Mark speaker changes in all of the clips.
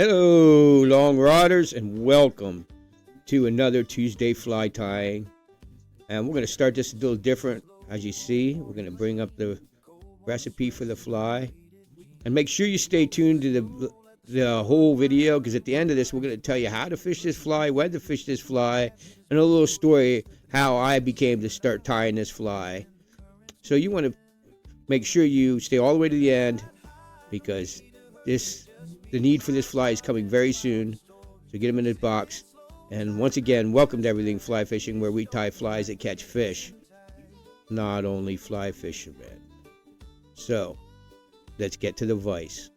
Speaker 1: Hello, long rodders, and welcome to another Tuesday fly tying. And we're going to start this a little different. As you see, we're going to bring up the recipe for the fly. And make sure you stay tuned to the whole video, because at the end of this, we're going to tell you how to fish this fly, when to fish this fly, and a little story how I became to start tying this fly. So you want to make sure you stay all the way to the end, because the need for this fly is coming very soon. So get them in the box. And once again, welcome to Everything Fly Fishing, where we tie flies that catch fish, not only fly fishermen. So let's get to the vise.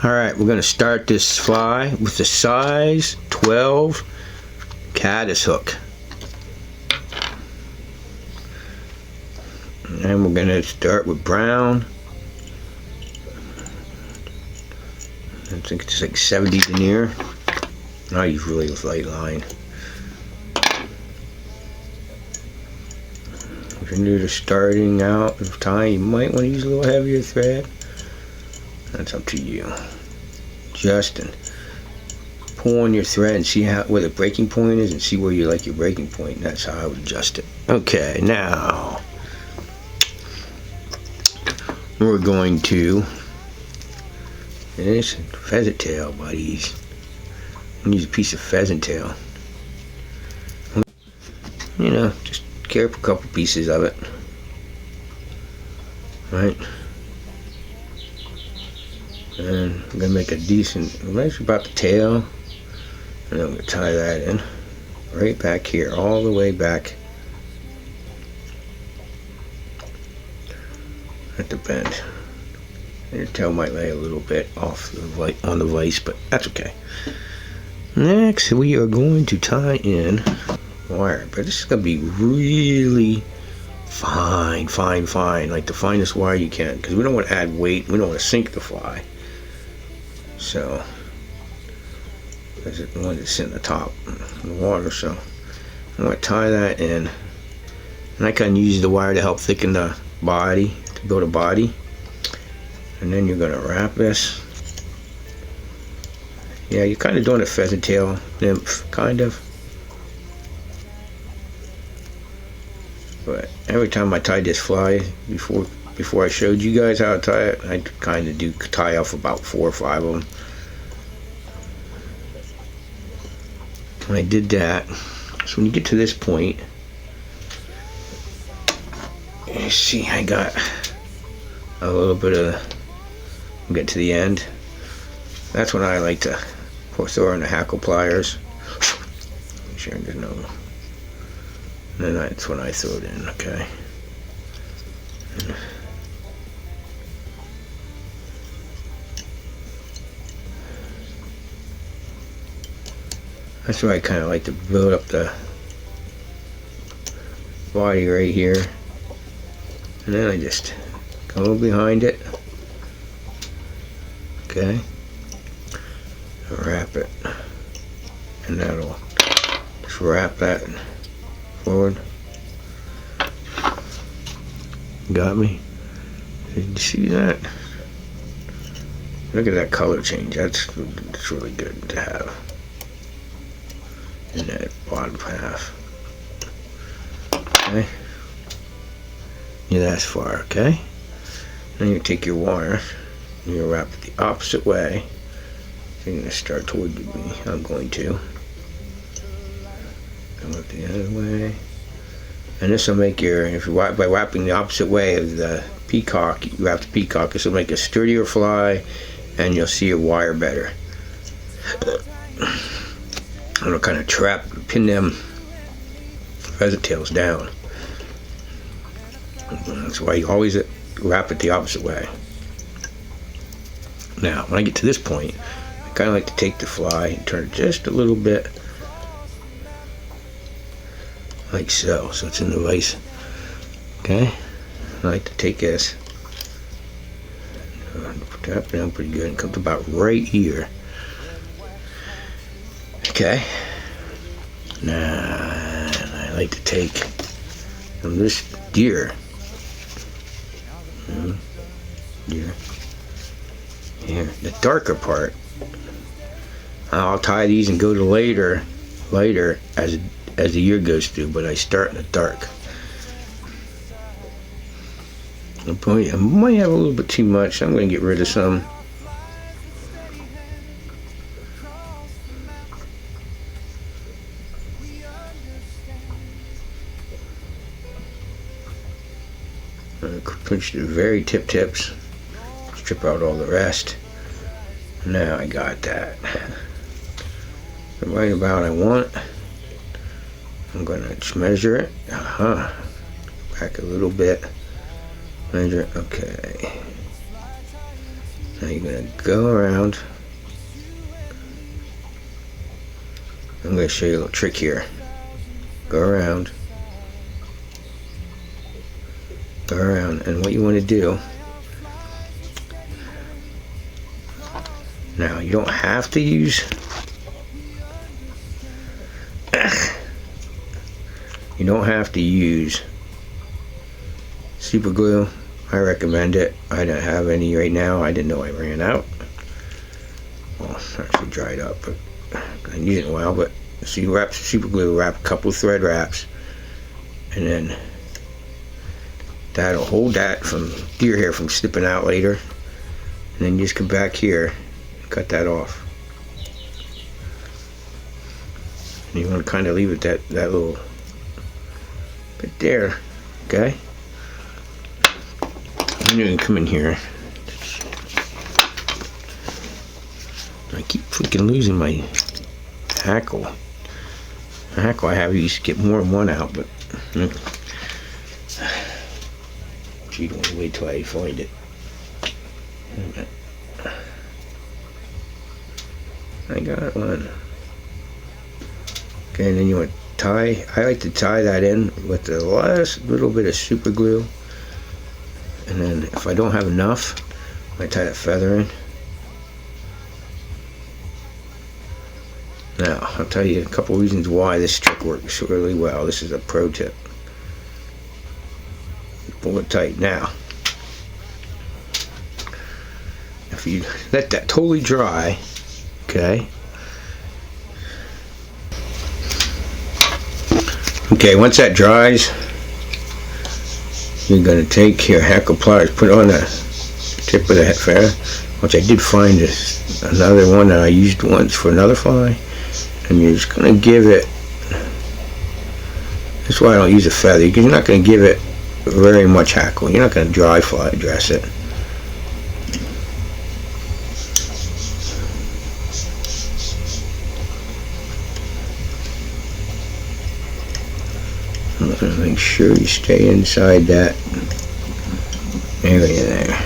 Speaker 1: Alright, we're going to start this fly with the size 12 caddis hook. And we're going to start with brown. I think it's like 70 denier. I use really light line. If you're new to starting out with tying, you might want to use a little heavier thread. That's up to you. Justin, pull on your thread and see where the breaking point is, and see where you like your breaking point. And that's how I would adjust it. Okay, now we're going to finish pheasant tail, buddies. I'm gonna use a piece of pheasant tail. You know, just carve a couple pieces of it. Right? And I'm gonna make a decent measure about the tail, and I'm gonna tie that in right back here, all the way back at the bend. And your tail might lay a little bit off on the vise, but that's okay. Next, we are going to tie in wire, but this is gonna be really fine, like the finest wire you can, because we don't want to add weight. We don't want to sink the fly. So, there's the one that's in the top of the water. So, I'm going to tie that in, and I kind of use the wire to help thicken the body, to build a body. And then you're going to wrap this. Yeah, you're kind of doing a pheasant tail nymph, kind of. But every time I tied this fly, before I showed you guys how to tie it, I kind of do tie off about 4 or 5 of them. When I did that, so when you get to this point, you see I got a little bit of, get to the end. That's when I like to throw in the hackle pliers. Make sure there's no. And then that's when I throw it in, okay? That's why I kind of like to build up the body right here. And then I just go behind it. Okay. Wrap it. And that'll just wrap that forward. Got me? Did you see that? Look at that color change. That's really good to have in that bottom half. Okay. Yeah, that's far, okay? Then you take your wire and you wrap it the opposite way. So you're going to start toward me. I'm going to come up the other way. And this will make your, by wrapping the opposite way of the peacock, you wrap the peacock, this will make a sturdier fly, and you'll see your wire better. It'll kind of pin them pheasant tails down. That's why you always wrap it the opposite way. Now, when I get to this point, I kind of like to take the fly and turn it just a little bit, like so. So it's in the vise. Okay? I like to take this, tap it down pretty good, and come to about right here. Okay? Now, I like to take from this deer Here. The darker part. I'll tie these and go to later as the year goes through, but I start in the dark. I might have a little bit too much. I'm going to get rid of some. Pinch the very tips, strip out all the rest. Now I got that right about I want. I'm gonna just measure it. Back a little bit. Measure it. Okay. Now you're gonna go around. I'm gonna show you a little trick here. Go around. Go around, and what you want to do now, you don't have to use super glue. I recommend it. I don't have any right now. I didn't know I ran out. Well, actually dried up, but I need it in a while. But so you wrap super glue, wrap a couple thread wraps, and then that'll hold that from deer hair from slipping out later. And then you just come back here and cut that off. And you want to kind of leave it that little bit there, okay? And you can come in here. I keep freaking losing my hackle. The hackle I have, you used to get more than one out, but you don't wait till I find it. I got one. Okay, and then you want to tie. I like to tie that in with the last little bit of super glue. And then if I don't have enough, I tie that feather in. Now, I'll tell you a couple reasons why this trick works really well. This is a pro tip. Pull it tight. Now, if you let that totally dry, okay, once that dries, you're going to take your hackle pliers, put it on the tip of the feather, which I did find is another one that I used once for another fly, and you're just going to give it, that's why I don't use a feather, because you're not going to give it very much hackle. You're not going to dry fly dress it. Make sure you stay inside that area there.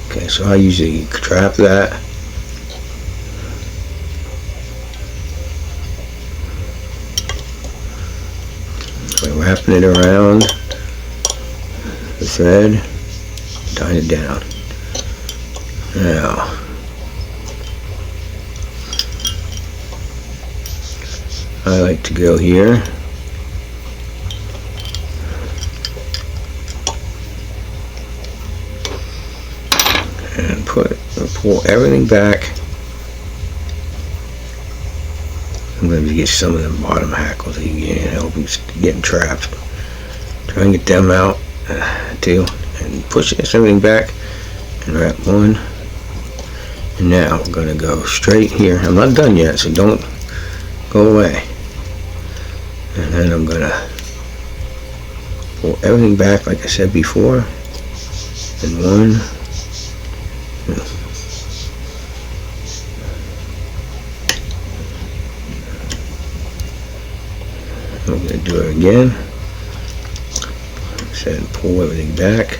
Speaker 1: Okay, so I usually trap that. So I'm wrapping it around the thread, tying it down. Now, I like to go here and pull everything back. I'm going to get some of the bottom hackles that you can help them getting trapped. Try and get them out too, and push everything back and wrap one. And now we're going to go straight here. I'm not done yet, so don't go away. And then I'm going to pull everything back like I said before. And one. I'm going to do it again. Like I said, pull everything back.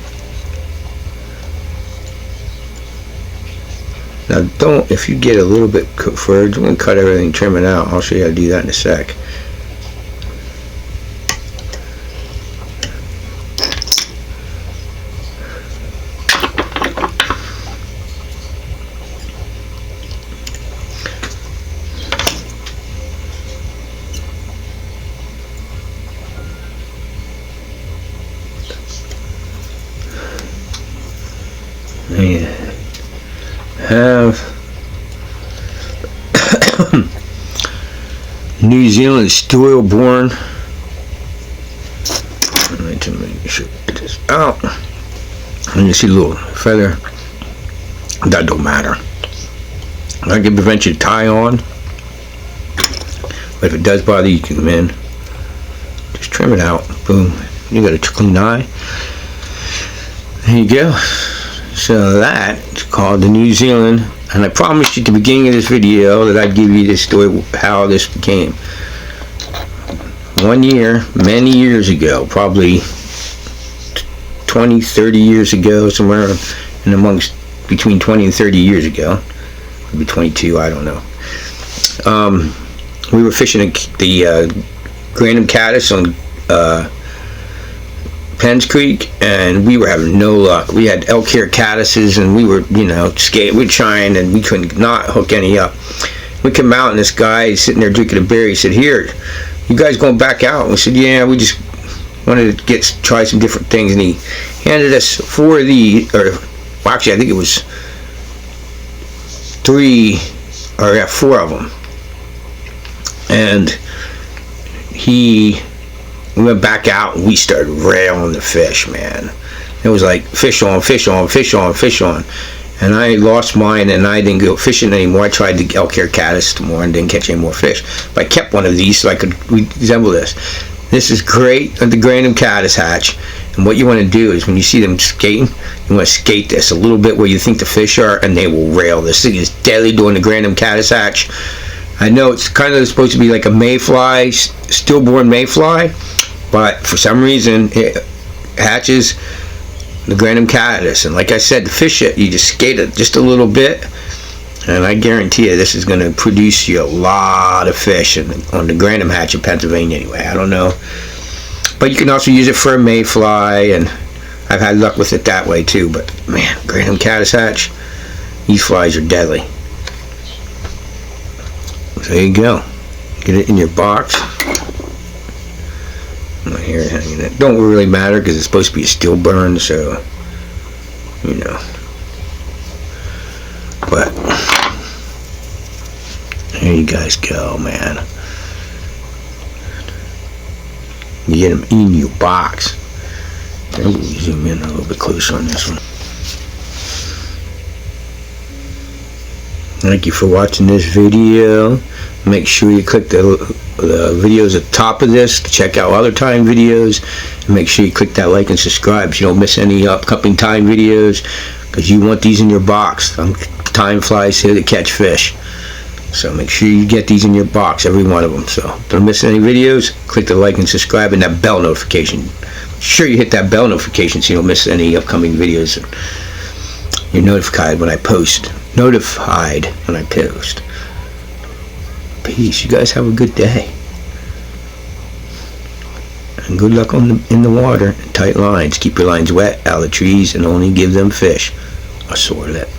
Speaker 1: Now don't, if you get a little bit further, I'm going to cut everything, trim it out. I'll show you how to do that in a sec. I have New Zealand stillborn. Let me get this out. And you see a little feather. That don't matter. I can prevent you to tie on. But if it does bother you, you can come in. Just trim it out. Boom. You got a clean eye. There you go. So that's called the New Zealand. And I promised you at the beginning of this video that I'd give you this story, how this became. 1 year, many years ago, probably 20, 30 years ago, somewhere in amongst between 20 and 30 years ago, maybe 22, I don't know. We were fishing the Granum caddis on Penns Creek, and we were having no luck. We had elk hair caddises, and we were, we're trying, and we couldn't not hook any up. We come out, and this guy sitting there drinking a beer. He said, "Here, you guys going back out?" And we said, "Yeah, we just wanted to try some different things." And he handed us 4 of these, or well, actually, I think it was 4 of them. And we went back out, and we started railing the fish, man. It was like fish on, fish on, fish on, fish on. And I lost mine, and I didn't go fishing anymore. I tried the elk hair caddis more and didn't catch any more fish. But I kept one of these so I could resemble this. This is great at the Granum caddis hatch. And what you want to do is when you see them skating, you want to skate this a little bit where you think the fish are, and they will rail. This thing is deadly doing the Granum caddis hatch. I know it's kind of supposed to be like a mayfly, stillborn mayfly, but for some reason it hatches the Granum caddis. And like I said, the fish, you just skate it just a little bit, and I guarantee you this is going to produce you a lot of fish on the Granum hatch in Pennsylvania anyway. I don't know. But you can also use it for a mayfly, and I've had luck with it that way too. But man, Granum caddis hatch, these flies are deadly. So there you go. Get it in your box. My hair hanging it. Don't really matter because it's supposed to be a still burn, so But there you guys go, man. You get them in your box. Let me zoom in a little bit closer on this one. Thank you for watching this video. Make sure you click the videos at the top of this to check out other time videos. And make sure you click that like and subscribe so you don't miss any upcoming time videos, because you want these in your box. Time flies here to catch fish. So make sure you get these in your box, every one of them. So don't miss any videos. Click the like and subscribe and that bell notification. Make sure you hit that bell notification so you don't miss any upcoming videos. You're notified when I post. Notified when I post. Peace. You guys have a good day. And good luck in the water. Tight lines. Keep your lines wet, out of the trees, and only give them fish a sore lip.